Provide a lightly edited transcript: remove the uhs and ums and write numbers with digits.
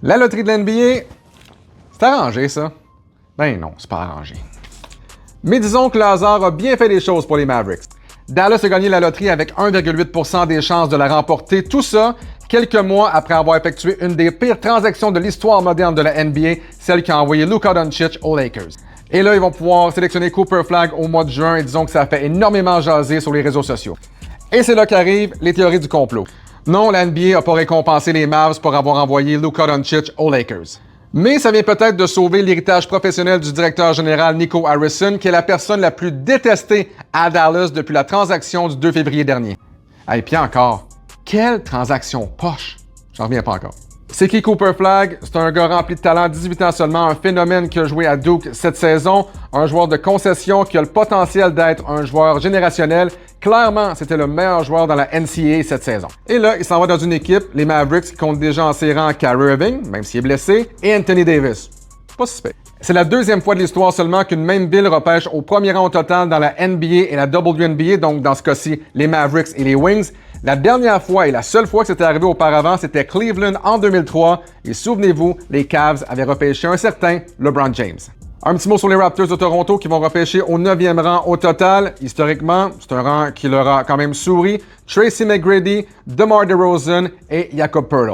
La loterie de l'NBA, c'est arrangé, ça? Ben non, c'est pas arrangé. Mais disons que le hasard a bien fait les choses pour les Mavericks. Dallas a gagné la loterie avec 1,8% des chances de la remporter, tout ça quelques mois après avoir effectué une des pires transactions de l'histoire moderne de la NBA, celle qui a envoyé Luka Doncic aux Lakers. Et là, ils vont pouvoir sélectionner Cooper Flag au mois de juin et disons que ça a fait énormément jaser sur les réseaux sociaux. Et c'est là qu'arrivent les théories du complot. Non, la NBA n'a pas récompensé les Mavs pour avoir envoyé Luka Doncic aux Lakers. Mais ça vient peut-être de sauver l'héritage professionnel du directeur général Nico Harrison, qui est la personne la plus détestée à Dallas depuis la transaction du 2 février dernier. Et puis encore, quelle transaction poche! J'en reviens pas encore. C'est qui Cooper Flag? C'est un gars rempli de talent, 18 ans seulement, un phénomène qui a joué à Duke cette saison, un joueur de concession qui a le potentiel d'être un joueur générationnel. Clairement, c'était le meilleur joueur dans la NCAA cette saison. Et là, il s'en va dans une équipe, les Mavericks, qui comptent déjà en ses rangs Kyrie Irving, même s'il est blessé, et Anthony Davis. Pas suspect. C'est la deuxième fois de l'histoire seulement qu'une même ville repêche au premier rang au total dans la NBA et la WNBA, donc dans ce cas-ci, les Mavericks et les Wings. La dernière fois et la seule fois que c'était arrivé auparavant, c'était Cleveland en 2003. Et souvenez-vous, les Cavs avaient repêché un certain LeBron James. Un petit mot sur les Raptors de Toronto qui vont repêcher au 9e rang au total. Historiquement, c'est un rang qui leur a quand même souri. Tracy McGrady, DeMar DeRozan et Jakob Poeltl.